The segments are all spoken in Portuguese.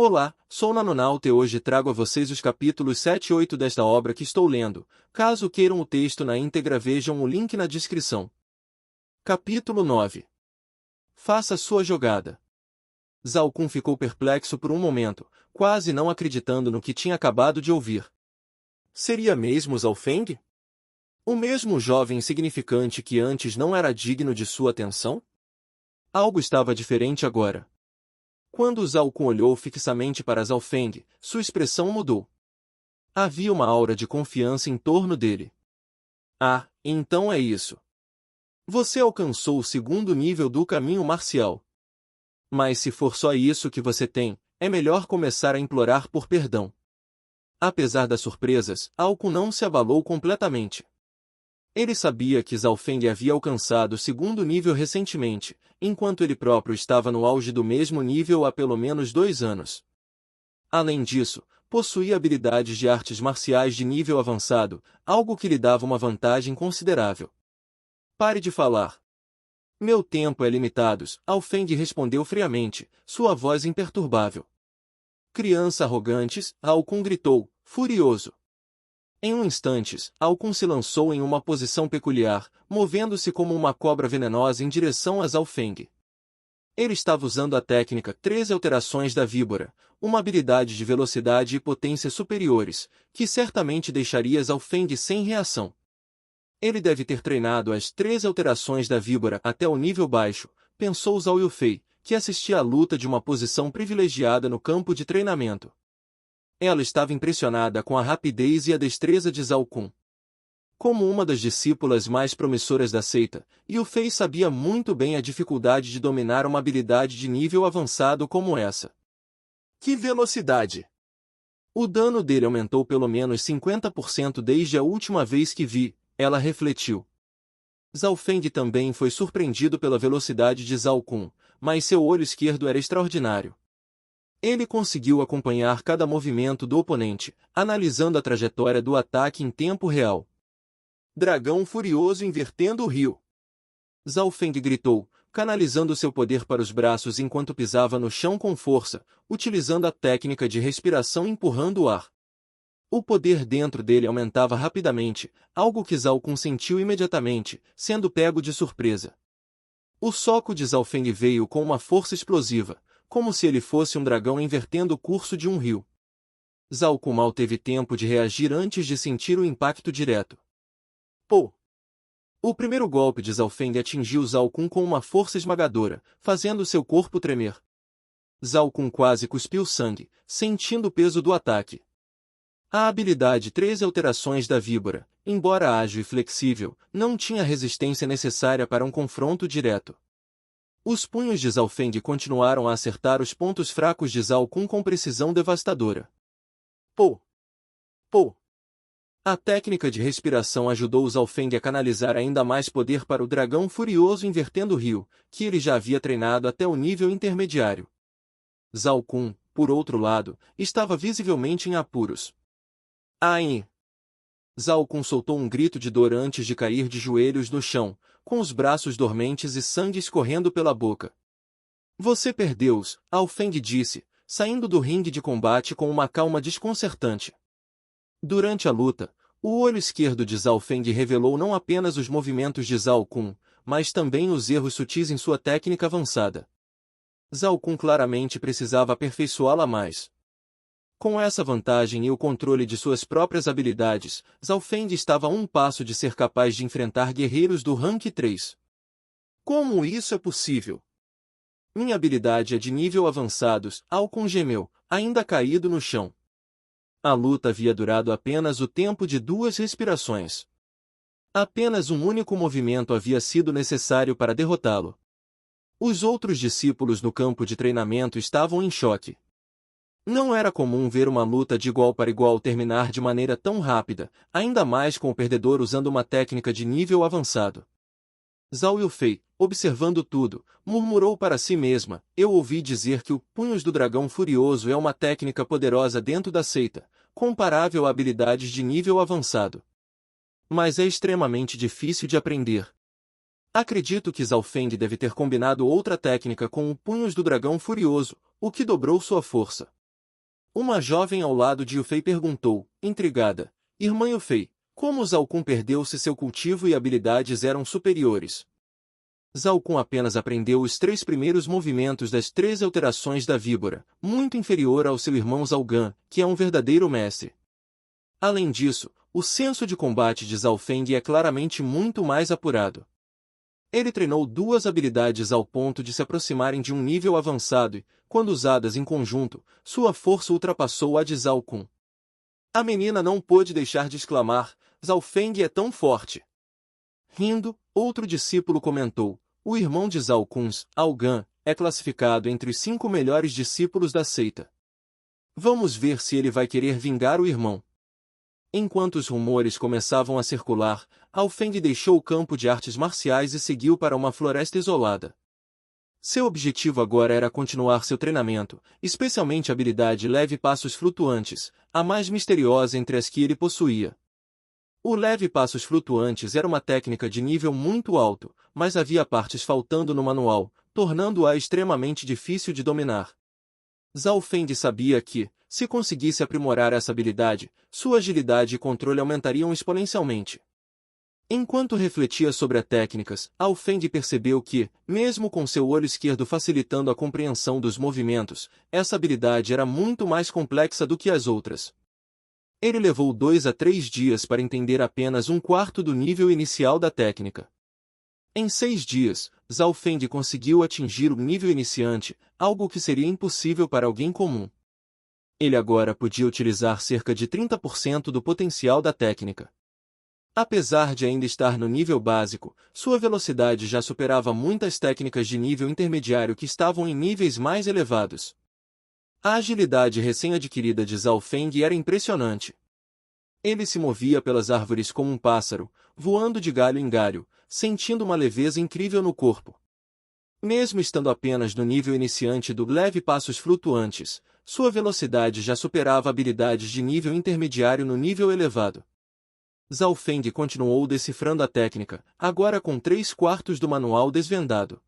Olá, sou Nanonauta e hoje trago a vocês os capítulos 7 e 8 desta obra que estou lendo. Caso queiram o texto na íntegra, vejam o link na descrição. Capítulo 9. Faça sua jogada. Zhao Kun ficou perplexo por um momento, quase não acreditando no que tinha acabado de ouvir. Seria mesmo Zhao Feng? O mesmo jovem insignificante que antes não era digno de sua atenção? Algo estava diferente agora. Quando Zhao Kun olhou fixamente para Zhao Feng, sua expressão mudou. Havia uma aura de confiança em torno dele. Ah, então é isso. Você alcançou o segundo nível do caminho marcial. Mas se for só isso que você tem, é melhor começar a implorar por perdão. Apesar das surpresas, Zhao Kun não se abalou completamente. Ele sabia que Zhao Feng havia alcançado o segundo nível recentemente, enquanto ele próprio estava no auge do mesmo nível há pelo menos 2 anos. Além disso, possuía habilidades de artes marciais de nível avançado, algo que lhe dava uma vantagem considerável. Pare de falar. Meu tempo é limitado, Zhao Feng respondeu friamente, sua voz imperturbável. Criança arrogantes, Zhao Kun gritou, furioso. Em um instante, Zhao Kun se lançou em uma posição peculiar, movendo-se como uma cobra venenosa em direção a Zhao Feng. Ele estava usando a técnica 13 alterações da víbora, uma habilidade de velocidade e potência superiores, que certamente deixaria Zhao Feng sem reação. Ele deve ter treinado as 13 alterações da víbora até o nível baixo, pensou Zhao Yufei, que assistia à luta de uma posição privilegiada no campo de treinamento. Ela estava impressionada com a rapidez e a destreza de Zhao Kun. Como uma das discípulas mais promissoras da seita, Yufei sabia muito bem a dificuldade de dominar uma habilidade de nível avançado como essa. Que velocidade! O dano dele aumentou pelo menos 50% desde a última vez que vi, ela refletiu. Zhao Feng também foi surpreendido pela velocidade de Zhao Kun, mas seu olho esquerdo era extraordinário. Ele conseguiu acompanhar cada movimento do oponente, analisando a trajetória do ataque em tempo real. Dragão furioso invertendo o rio. Zhao Feng gritou, canalizando seu poder para os braços enquanto pisava no chão com força, utilizando a técnica de respiração empurrando o ar. O poder dentro dele aumentava rapidamente, algo que Zhao Kun sentiu imediatamente, sendo pego de surpresa. O soco de Zhao Feng veio com uma força explosiva, como se ele fosse um dragão invertendo o curso de um rio. Zhao Kun mal teve tempo de reagir antes de sentir o impacto direto. Pô! O primeiro golpe de Zhao Feng atingiu Zhao Kun com uma força esmagadora, fazendo seu corpo tremer. Zhao Kun quase cuspiu sangue, sentindo o peso do ataque. A habilidade 13 alterações da víbora, embora ágil e flexível, não tinha a resistência necessária para um confronto direto. Os punhos de Zhao Feng continuaram a acertar os pontos fracos de Zhao Kun com precisão devastadora. Pô! Pô! A técnica de respiração ajudou Zhao Feng a canalizar ainda mais poder para o dragão furioso invertendo o rio, que ele já havia treinado até o nível intermediário. Zhao Kun, por outro lado, estava visivelmente em apuros. Ai! Zhao Kun soltou um grito de dor antes de cair de joelhos no chão, com os braços dormentes e sangue escorrendo pela boca. Você perdeu-os, Zhao Feng disse, saindo do ringue de combate com uma calma desconcertante. Durante a luta, o olho esquerdo de Zhao Feng revelou não apenas os movimentos de Zhao Kun, mas também os erros sutis em sua técnica avançada. Zhao Kun claramente precisava aperfeiçoá-la mais. Com essa vantagem e o controle de suas próprias habilidades, Zhao Feng estava a um passo de ser capaz de enfrentar guerreiros do rank 3. Como isso é possível? Minha habilidade é de nível avançado, Zhao Kun gemeu, ainda caído no chão. A luta havia durado apenas o tempo de 2 respirações. Apenas um único movimento havia sido necessário para derrotá-lo. Os outros discípulos no campo de treinamento estavam em choque. Não era comum ver uma luta de igual para igual terminar de maneira tão rápida, ainda mais com o perdedor usando uma técnica de nível avançado. Zhao Yufei, observando tudo, murmurou para si mesma, eu ouvi dizer que o Punhos do Dragão Furioso é uma técnica poderosa dentro da seita, comparável a habilidades de nível avançado. Mas é extremamente difícil de aprender. Acredito que Zhao Feng deve ter combinado outra técnica com o Punhos do Dragão Furioso, o que dobrou sua força. Uma jovem ao lado de Yufei perguntou, intrigada, Irmã Yufei, como Zhao Kun perdeu se seu cultivo e habilidades eram superiores? Zhao Kun apenas aprendeu os 3 primeiros movimentos das 3 alterações da víbora, muito inferior ao seu irmão Zhao Gan, que é um verdadeiro mestre. Além disso, o senso de combate de Zhao Feng é claramente muito mais apurado. Ele treinou 2 habilidades ao ponto de se aproximarem de um nível avançado e, quando usadas em conjunto, sua força ultrapassou a de Zhao Kun. A menina não pôde deixar de exclamar, Zhao Feng é tão forte. Rindo, outro discípulo comentou, o irmão de Zhao Kun, Ao Gan, é classificado entre os 5 melhores discípulos da seita. Vamos ver se ele vai querer vingar o irmão. Enquanto os rumores começavam a circular, Ao Feng deixou o campo de artes marciais e seguiu para uma floresta isolada. Seu objetivo agora era continuar seu treinamento, especialmente a habilidade Leve Passos Flutuantes, a mais misteriosa entre as que ele possuía. O Leve Passos Flutuantes era uma técnica de nível muito alto, mas havia partes faltando no manual, tornando-a extremamente difícil de dominar. Zhao Feng sabia que, se conseguisse aprimorar essa habilidade, sua agilidade e controle aumentariam exponencialmente. Enquanto refletia sobre as técnicas, Ao Feng percebeu que, mesmo com seu olho esquerdo facilitando a compreensão dos movimentos, essa habilidade era muito mais complexa do que as outras. Ele levou 2 a 3 dias para entender apenas 1/4 do nível inicial da técnica. Em 6 dias, Zhao Feng conseguiu atingir o nível iniciante, algo que seria impossível para alguém comum. Ele agora podia utilizar cerca de 30% do potencial da técnica. Apesar de ainda estar no nível básico, sua velocidade já superava muitas técnicas de nível intermediário que estavam em níveis mais elevados. A agilidade recém-adquirida de Zhao Feng era impressionante. Ele se movia pelas árvores como um pássaro, voando de galho em galho, sentindo uma leveza incrível no corpo. Mesmo estando apenas no nível iniciante do Leve Passos Flutuantes, sua velocidade já superava habilidades de nível intermediário no nível elevado. Zhao Feng continuou decifrando a técnica, agora com 3/4 do manual desvendado.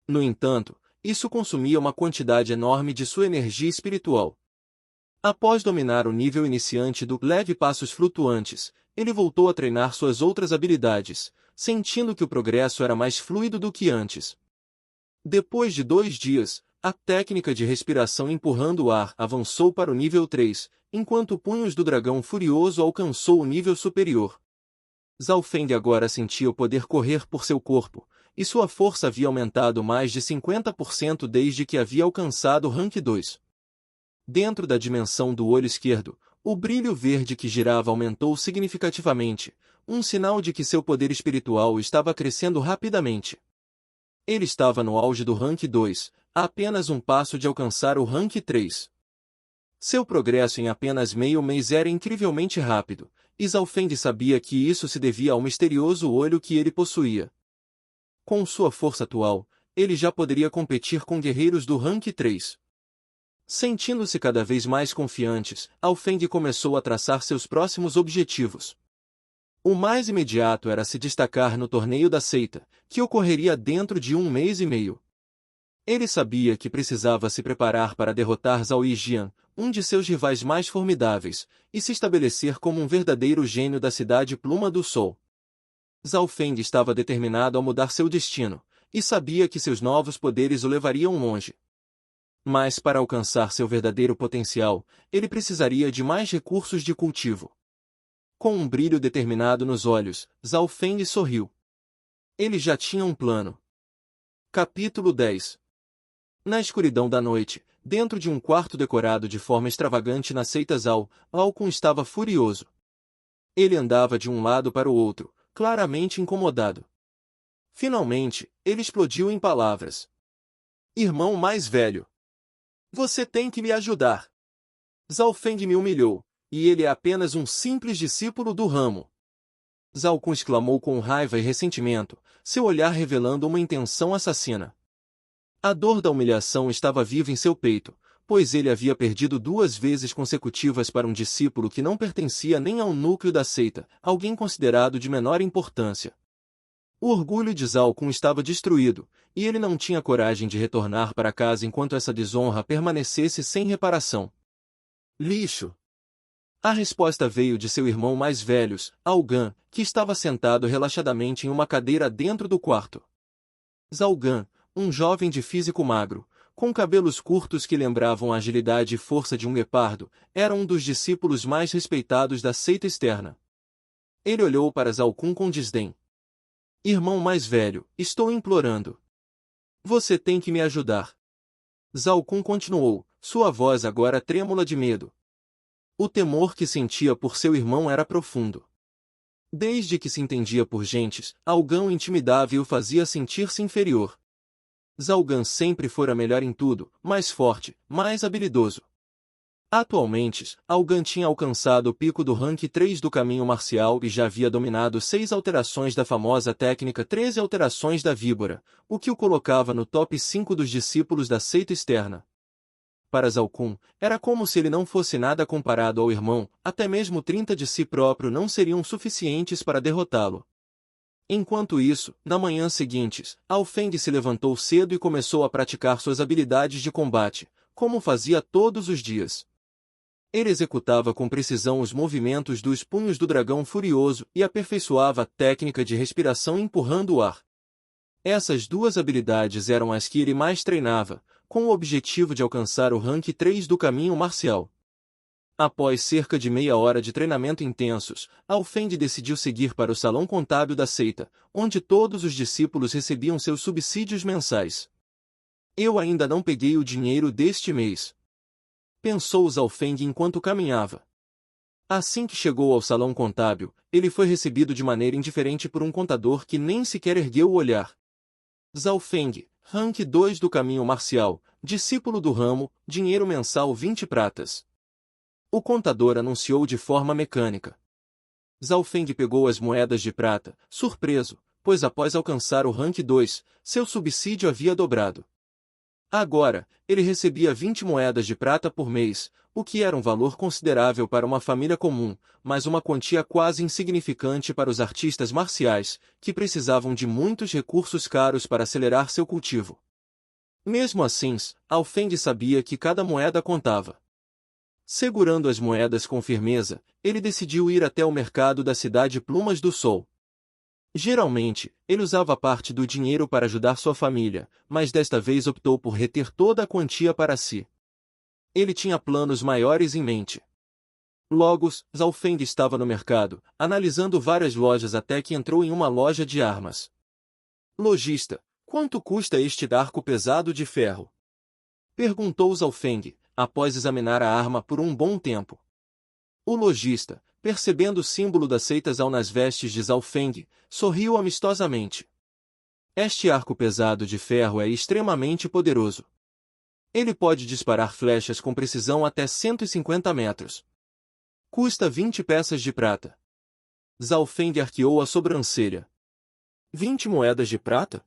No entanto, isso consumia uma quantidade enorme de sua energia espiritual. Após dominar o nível iniciante do Leve Passos Flutuantes, ele voltou a treinar suas outras habilidades, sentindo que o progresso era mais fluido do que antes. Depois de 2 dias, a técnica de respiração empurrando o ar avançou para o nível 3, enquanto Punhos do Dragão Furioso alcançou o nível superior. Zhao Feng agora sentia o poder correr por seu corpo, e sua força havia aumentado mais de 50% desde que havia alcançado o Rank 2. Dentro da dimensão do olho esquerdo, o brilho verde que girava aumentou significativamente, um sinal de que seu poder espiritual estava crescendo rapidamente. Ele estava no auge do Rank 2, a apenas um passo de alcançar o Rank 3. Seu progresso em apenas meio mês era incrivelmente rápido, e Zhao Feng sabia que isso se devia ao misterioso olho que ele possuía. Com sua força atual, ele já poderia competir com guerreiros do Rank 3. Sentindo-se cada vez mais confiantes, Zhao Feng começou a traçar seus próximos objetivos. O mais imediato era se destacar no torneio da seita, que ocorreria dentro de 1 mês e meio. Ele sabia que precisava se preparar para derrotar Zhao Yijian, um de seus rivais mais formidáveis, e se estabelecer como um verdadeiro gênio da cidade Pluma do Sol. Zhao Feng estava determinado a mudar seu destino, e sabia que seus novos poderes o levariam longe. Mas para alcançar seu verdadeiro potencial, ele precisaria de mais recursos de cultivo. Com um brilho determinado nos olhos, Zhao Feng sorriu. Ele já tinha um plano. Capítulo 10. Na escuridão da noite, dentro de um quarto decorado de forma extravagante na seita Zhao, Ao Kun estava furioso. Ele andava de um lado para o outro, claramente incomodado. Finalmente, ele explodiu em palavras. Irmão mais velho. Você tem que me ajudar. Zhao Feng me humilhou, e ele é apenas um simples discípulo do ramo. Zhao Kun exclamou com raiva e ressentimento, seu olhar revelando uma intenção assassina. A dor da humilhação estava viva em seu peito, pois ele havia perdido 2 vezes consecutivas para um discípulo que não pertencia nem ao núcleo da seita, alguém considerado de menor importância. O orgulho de Zhao Kun estava destruído, e ele não tinha coragem de retornar para casa enquanto essa desonra permanecesse sem reparação. Lixo. A resposta veio de seu irmão mais velho, Algan, que estava sentado relaxadamente em uma cadeira dentro do quarto. Zalgan, um jovem de físico magro, com cabelos curtos que lembravam a agilidade e força de um guepardo, era um dos discípulos mais respeitados da seita externa. Ele olhou para Zalcun com desdém. Irmão mais velho, estou implorando. Você tem que me ajudar. Zalcun continuou, sua voz agora trêmula de medo. O temor que sentia por seu irmão era profundo. Desde que se entendia por gentes, Algan o intimidava e o fazia sentir-se inferior. Zalgan sempre fora melhor em tudo, mais forte, mais habilidoso. Atualmente, Algan tinha alcançado o pico do rank 3 do caminho marcial e já havia dominado 6 alterações da famosa técnica 13 alterações da víbora, o que o colocava no top 5 dos discípulos da seita externa. Para Zalcun, era como se ele não fosse nada comparado ao irmão, até mesmo 30 de si próprio não seriam suficientes para derrotá-lo. Enquanto isso, na manhã seguinte, Alfeng se levantou cedo e começou a praticar suas habilidades de combate, como fazia todos os dias. Ele executava com precisão os movimentos dos punhos do dragão furioso e aperfeiçoava a técnica de respiração empurrando o ar. Essas duas habilidades eram as que ele mais treinava, com o objetivo de alcançar o rank 3 do caminho marcial. Após cerca de meia hora de treinamento intensos, Alfeng decidiu seguir para o salão contábil da seita, onde todos os discípulos recebiam seus subsídios mensais. Eu ainda não peguei o dinheiro deste mês. Pensou Zalfeng enquanto caminhava. Assim que chegou ao salão contábil, ele foi recebido de maneira indiferente por um contador que nem sequer ergueu o olhar. Zalfeng, rank 2 do caminho marcial, discípulo do ramo, dinheiro mensal 20 pratas. O contador anunciou de forma mecânica. Zalfeng pegou as moedas de prata, surpreso, pois após alcançar o rank 2, seu subsídio havia dobrado. Agora, ele recebia 20 moedas de prata por mês, o que era um valor considerável para uma família comum, mas uma quantia quase insignificante para os artistas marciais, que precisavam de muitos recursos caros para acelerar seu cultivo. Mesmo assim, Alfeng sabia que cada moeda contava. Segurando as moedas com firmeza, ele decidiu ir até o mercado da cidade Plumas do Sol. Geralmente, ele usava parte do dinheiro para ajudar sua família, mas desta vez optou por reter toda a quantia para si. Ele tinha planos maiores em mente. Logo, Zalfeng estava no mercado, analisando várias lojas até que entrou em uma loja de armas. Lojista, quanto custa este arco pesado de ferro? Perguntou Zalfeng, após examinar a arma por um bom tempo. O lojista, percebendo o símbolo da seita Zhao nas vestes de Zalfeng, sorriu amistosamente. Este arco pesado de ferro é extremamente poderoso. Ele pode disparar flechas com precisão até 150 metros. Custa 20 peças de prata. Zalfeng arqueou a sobrancelha. 20 moedas de prata?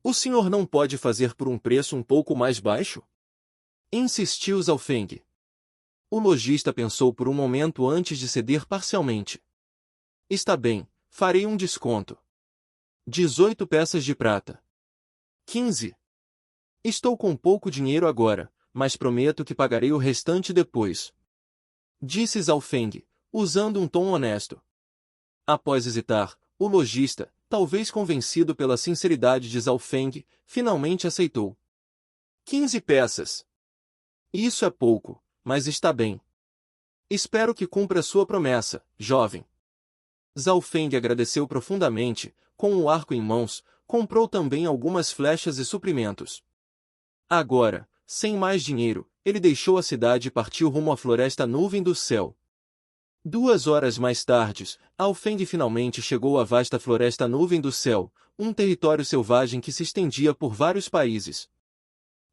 O senhor não pode fazer por um preço um pouco mais baixo? Insistiu Zalfeng. O lojista pensou por um momento antes de ceder parcialmente. Está bem, farei um desconto. 18 peças de prata. 15. Estou com pouco dinheiro agora, mas prometo que pagarei o restante depois. Disse Zalfeng, usando um tom honesto. Após hesitar, o lojista, talvez convencido pela sinceridade de Zalfeng, finalmente aceitou. 15 peças. Isso é pouco, mas está bem. Espero que cumpra sua promessa, jovem. Zalfeng agradeceu profundamente, com o arco em mãos, comprou também algumas flechas e suprimentos. Agora, sem mais dinheiro, ele deixou a cidade e partiu rumo à floresta nuvem do céu. 2 horas mais tarde, Alfeng finalmente chegou à vasta floresta nuvem do céu, um território selvagem que se estendia por vários países.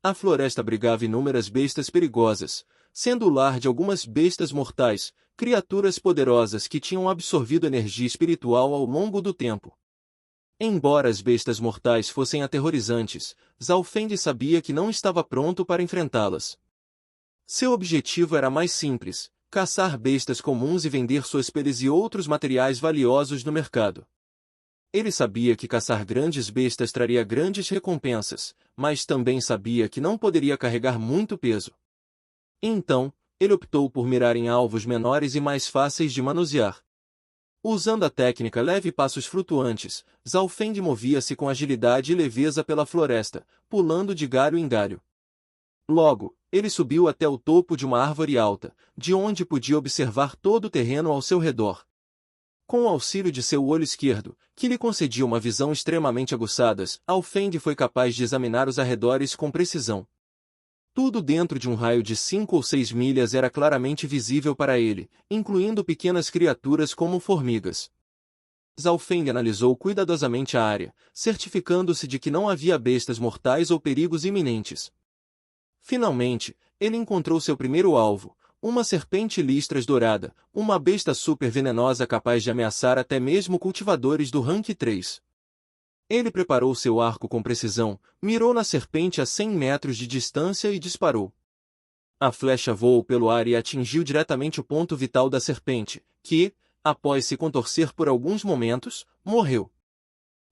A floresta abrigava inúmeras bestas perigosas, sendo o lar de algumas bestas mortais, criaturas poderosas que tinham absorvido energia espiritual ao longo do tempo. Embora as bestas mortais fossem aterrorizantes, Zalfeng sabia que não estava pronto para enfrentá-las. Seu objetivo era mais simples: caçar bestas comuns e vender suas peles e outros materiais valiosos no mercado. Ele sabia que caçar grandes bestas traria grandes recompensas, mas também sabia que não poderia carregar muito peso. Então, ele optou por mirar em alvos menores e mais fáceis de manusear. Usando a técnica leve passos flutuantes, Zalfeng movia-se com agilidade e leveza pela floresta, pulando de galho em galho. Logo, ele subiu até o topo de uma árvore alta, de onde podia observar todo o terreno ao seu redor. Com o auxílio de seu olho esquerdo, que lhe concedia uma visão extremamente aguçada, Zalfeng foi capaz de examinar os arredores com precisão. Tudo dentro de um raio de 5 ou 6 milhas era claramente visível para ele, incluindo pequenas criaturas como formigas. Zalfeng analisou cuidadosamente a área, certificando-se de que não havia bestas mortais ou perigos iminentes. Finalmente, ele encontrou seu primeiro alvo, uma serpente listras dourada, uma besta super venenosa capaz de ameaçar até mesmo cultivadores do Rank 3. Ele preparou seu arco com precisão, mirou na serpente a 100 metros de distância e disparou. A flecha voou pelo ar e atingiu diretamente o ponto vital da serpente, que, após se contorcer por alguns momentos, morreu.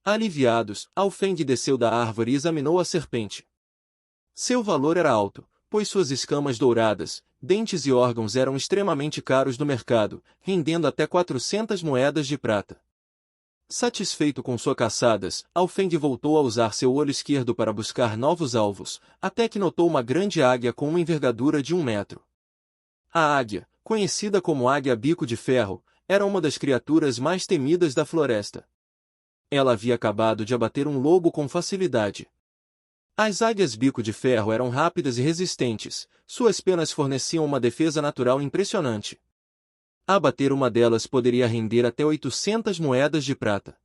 Aliviados, Zalfeng desceu da árvore e examinou a serpente. Seu valor era alto, pois suas escamas douradas, dentes e órgãos eram extremamente caros no mercado, rendendo até 400 moedas de prata. Satisfeito com suas caçadas, Zalfeng voltou a usar seu olho esquerdo para buscar novos alvos, até que notou uma grande águia com uma envergadura de 1 metro. A águia, conhecida como águia bico de ferro, era uma das criaturas mais temidas da floresta. Ela havia acabado de abater um lobo com facilidade. As águias bico de ferro eram rápidas e resistentes, suas penas forneciam uma defesa natural impressionante. Abater uma delas poderia render até 800 moedas de prata.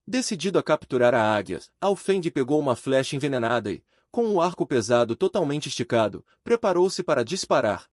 Decidido a capturar a águia, Zalfeng pegou uma flecha envenenada e, com o arco pesado totalmente esticado, preparou-se para disparar.